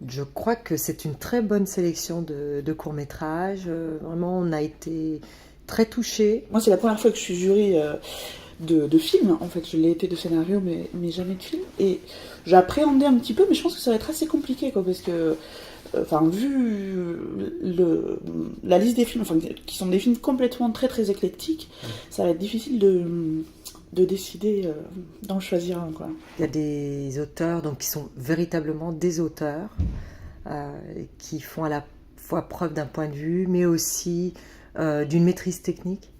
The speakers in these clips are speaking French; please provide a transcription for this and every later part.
Je crois que c'est une très bonne sélection de courts-métrages. Vraiment, on a été très touchés. Moi, c'est la première fois que je suis jury de film. En fait, je l'ai été de scénario, mais jamais de film. Et j'appréhendais un petit peu, mais je pense que ça va être assez compliqué, quoi, parce que, enfin, vu la liste des films, enfin, qui sont des films complètement très très éclectiques, ça va être difficile de décider d'en choisir un, quoi. Il y a des auteurs donc, qui sont véritablement des auteurs, qui font à la fois preuve d'un point de vue, mais aussi d'une maîtrise technique.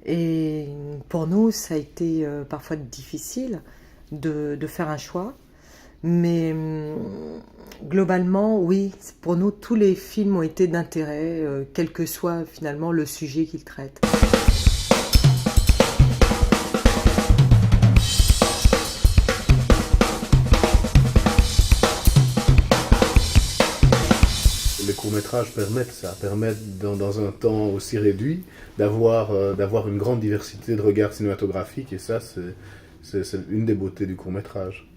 Et pour nous, ça a été parfois difficile de faire un choix. Mais globalement, oui, pour nous, tous les films ont été d'intérêt, quel que soit finalement le sujet qu'ils traitent. Les courts-métrages permettent ça, permettent dans un temps aussi réduit d'avoir une grande diversité de regards cinématographiques, et ça, c'est une des beautés du court-métrage.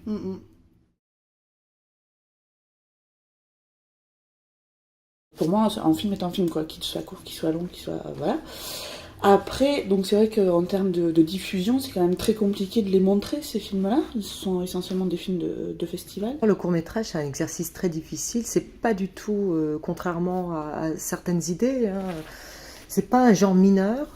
Pour moi, un film est un film, quoi, qu'il soit court, qu'il soit long, qu'il soit... Voilà. Après, donc c'est vrai qu'en termes de diffusion, c'est quand même très compliqué de les montrer, ces films-là. Ce sont essentiellement des films de festival. Le court-métrage, c'est un exercice très difficile. C'est pas du tout, contrairement à certaines idées, hein, c'est pas un genre mineur.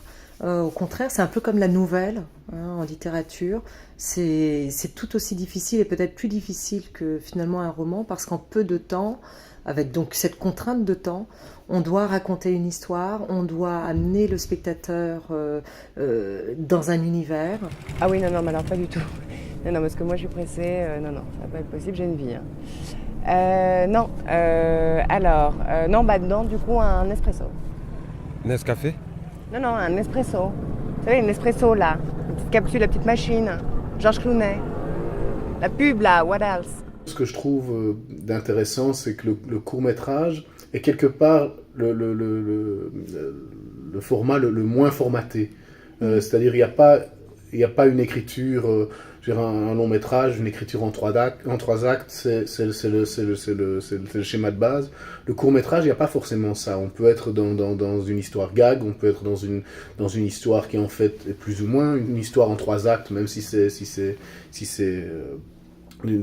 Au contraire, c'est un peu comme la nouvelle, hein, en littérature. C'est tout aussi difficile et peut-être plus difficile que finalement un roman, parce qu'en peu de temps, avec donc cette contrainte de temps, on doit raconter une histoire, on doit amener le spectateur dans un univers. Ah oui, non, non, mais alors pas du tout. Non, non, parce que moi je suis pressée. Non, non, ça va pas être possible, j'ai une vie. Non, non, bah dedans, du coup, un espresso. Nescafé? Non, non, un espresso. Vous savez, un espresso là, une petite capsule, la petite machine. Georges Clooney. La pub là, what else? Ce que je trouve d'intéressant, c'est que le court-métrage est quelque part le format le moins formaté. C'est-à-dire, il n'y a pas une écriture, je veux dire, un long métrage, une écriture en trois actes, c'est le schéma de base. Le court métrage, il n'y a pas forcément ça. On peut être dans une histoire gag, on peut être dans une histoire qui en fait est plus ou moins une histoire en trois actes, même si c'est vue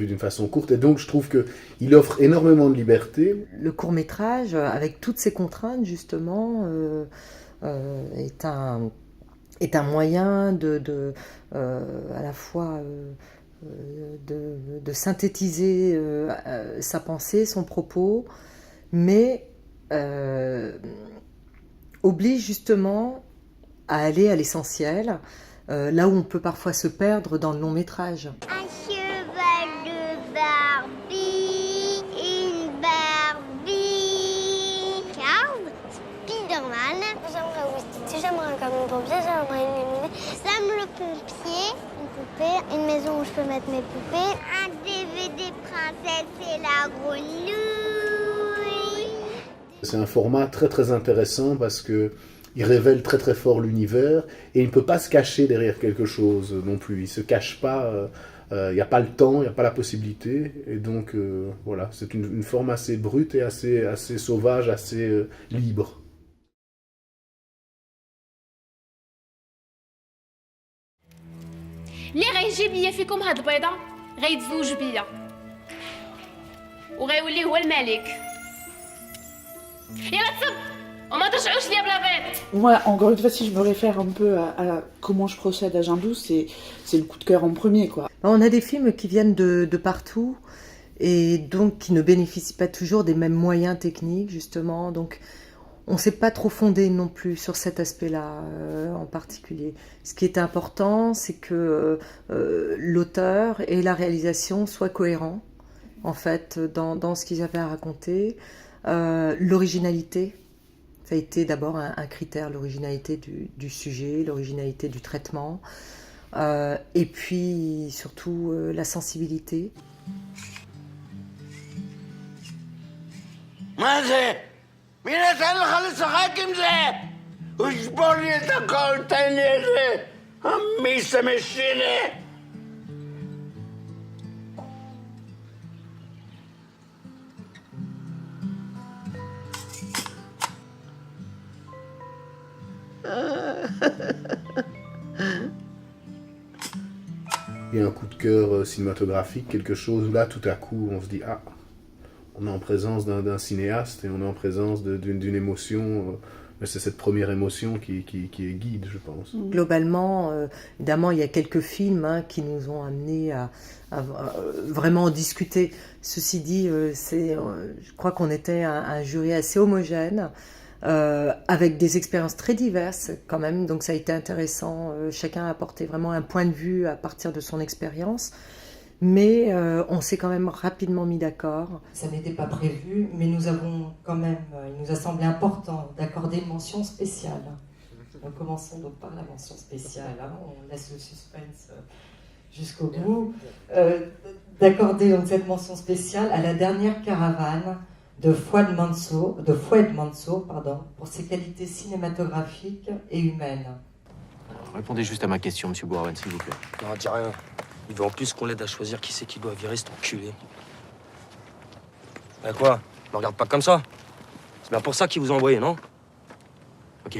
d'une façon courte. Et donc je trouve qu'il offre énormément de liberté. Le court-métrage, avec toutes ses contraintes justement, est un moyen à la fois de synthétiser sa pensée, son propos, mais oblige justement à aller à l'essentiel, là où on peut parfois se perdre dans le long métrage. Un cheval de Barbie, une Barbie. Regarde, Spider-Man. J'aimerais aussi, j'aimerais comme une pompier, j'aimerais une lumineuse. Sam le pompier, une poupée, une maison où je peux mettre mes poupées. Un DVD princesse et la grenouille. C'est un format très très intéressant parce que il révèle très très fort l'univers et il ne peut pas se cacher derrière quelque chose non plus. Il se cache pas, il n'y a pas le temps, il n'y a pas la possibilité. Et donc voilà, c'est une forme assez brute et assez sauvage, assez libre. اللي غيجيب ليا فيكم هاد البيضه غيتزوج بيا وغيولي هو الملك. يلا تصب وما ترجعوش ليا بلا بيض. Moi, encore une fois, si je me réfère un peu à comment je procède à Jean 12, c'est le coup de cœur en premier, quoi. On a des films qui viennent de partout et donc qui ne bénéficient pas toujours des mêmes moyens techniques, justement. Donc on ne s'est pas trop fondé non plus sur cet aspect-là en particulier. Ce qui est important, c'est que l'auteur et la réalisation soient cohérents, en fait, dans ce qu'ils avaient à raconter. L'originalité, ça a été d'abord un critère, l'originalité du sujet, l'originalité du traitement, et puis surtout la sensibilité. مين تاني خالص حاكم زي وجبرني تقول تاني أمي سمشيني Il y a un coup de cœur cinématographique, quelque chose où là, tout à coup, on se dit « Ah, on est en présence d'un cinéaste et on est en présence d'une émotion. Mais c'est cette première émotion qui est guide, je pense. Globalement, évidemment, il y a quelques films qui nous ont amenés à vraiment en discuter. Ceci dit, je crois qu'on était un jury assez homogène, avec des expériences très diverses quand même, donc ça a été intéressant. Chacun a apporté vraiment un point de vue à partir de son expérience. Mais on s'est quand même rapidement mis d'accord. Ça n'était pas prévu, mais nous avons quand même, il nous a semblé important d'accorder une mention spéciale. Nous commençons donc par la mention spéciale, on laisse le suspense jusqu'au bout. D'accorder donc cette mention spéciale à la dernière caravane de Fouad Mansour, pour ses qualités cinématographiques et humaines. Répondez juste à ma question, monsieur Bourwen, s'il vous plaît. Non, dis rien. Il veut en plus qu'on l'aide à choisir qui c'est qui doit virer cet enculé. Eh quoi? Ne regarde pas comme ça. C'est bien pour ça qu'ils vous ont envoyé, non? Ok.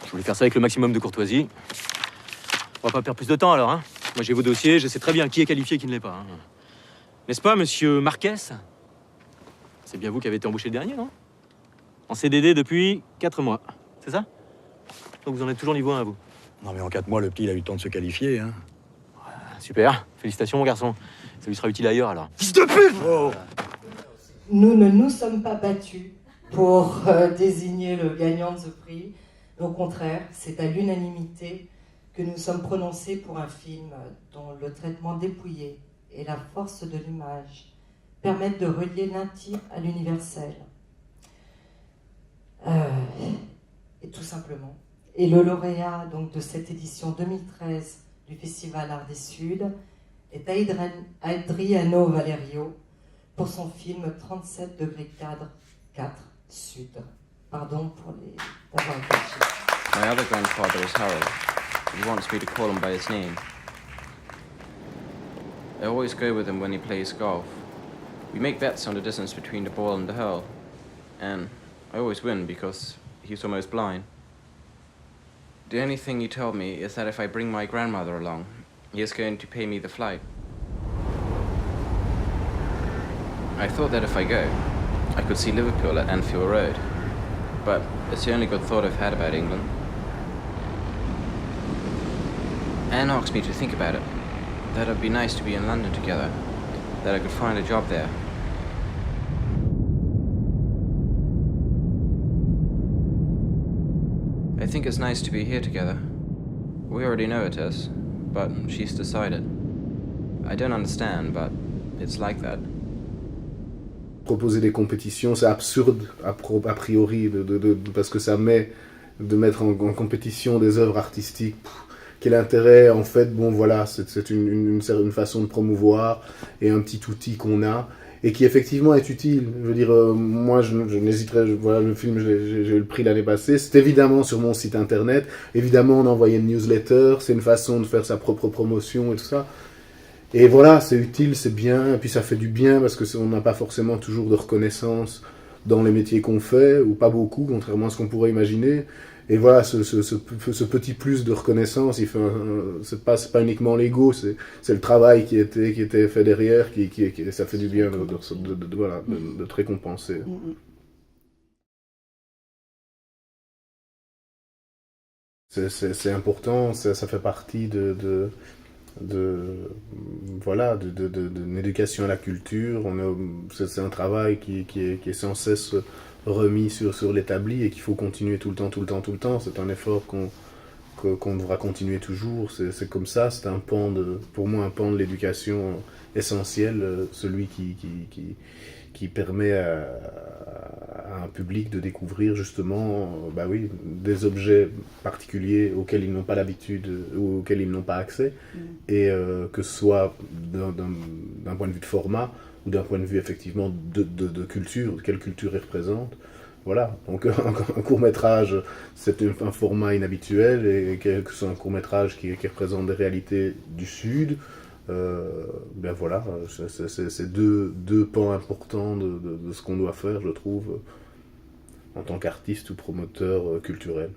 Je voulais faire ça avec le maximum de courtoisie. On va pas perdre plus de temps, alors, hein. Moi, j'ai vos dossiers, je sais très bien qui est qualifié et qui ne l'est pas. Hein. N'est-ce pas, monsieur Marquez? C'est bien vous qui avez été embauché le dernier, non? En CDD depuis 4 mois, c'est ça? Donc vous en êtes toujours niveau 1 à vous? Non mais en 4 mois, le petit, il a eu le temps de se qualifier, hein. Super, félicitations mon garçon. Ça lui sera utile ailleurs alors. Fils de pute! Oh. Nous ne nous sommes pas battus pour désigner le gagnant de ce prix. Au contraire, c'est à l'unanimité que nous sommes prononcés pour un film dont le traitement dépouillé et la force de l'image permettent de relier l'intime à l'universel. Et tout simplement. Et le lauréat donc, de cette édition 2013 du Festival Art des Suds est Adriano Valerio pour son film 37 degrés cadre 4 Sud. Pardon pour les d'avoir caché. My other grandfather is Harold. He wants me to call him by his name. I always go with him when he plays golf. We make bets on the distance between the ball and the hole. And I always win because he's almost blind. The only thing he told me is that if I bring my grandmother along, he is going to pay me the flight. I thought that if I go, I could see Liverpool at Anfield Road. But it's the only good thought I've had about England. Anne asked me to think about it. That it'd be nice to be in London together. That I could find a job there. I think it's nice to be here together. We already know it is, but she's decided. I don't understand, but it's like that. Proposer des compétitions, c'est absurde a priori, parce que ça met de mettre en compétition des œuvres artistiques. Quel intérêt, en fait, bon voilà, c'est une façon de promouvoir et un petit outil qu'on a et qui effectivement est utile. Je veux dire, moi je n'hésiterai, voilà le film, j'ai eu le prix l'année passée, c'est évidemment sur mon site internet, évidemment on a envoyé une newsletter, c'est une façon de faire sa propre promotion et tout ça. Et voilà, c'est utile, c'est bien, et puis ça fait du bien parce que on n'a pas forcément toujours de reconnaissance dans les métiers qu'on fait, ou pas beaucoup, contrairement à ce qu'on pourrait imaginer. Et voilà, ce petit plus de reconnaissance, c'est pas uniquement l'ego, c'est le travail qui était fait derrière, ça fait du bien de te récompenser. C'est important, ça fait partie de l'éducation à la culture. C'est un travail qui est sans cesse remis sur l'établi et qu'il faut continuer tout le temps. C'est un effort qu'on devra continuer toujours. C'est comme ça, c'est pour moi un pan de l'éducation essentiel, celui qui permet à un public de découvrir justement des objets particuliers auxquels ils n'ont pas l'habitude ou auxquels ils n'ont pas accès, et que ce soit d'un point de vue de format ou d'un point de vue effectivement de culture, de quelle culture il représente. Voilà, donc un court-métrage, c'est un format inhabituel, et que ce soit un court-métrage qui représente des réalités du Sud, voilà, c'est deux pans importants de ce qu'on doit faire, je trouve, en tant qu'artiste ou promoteur culturel.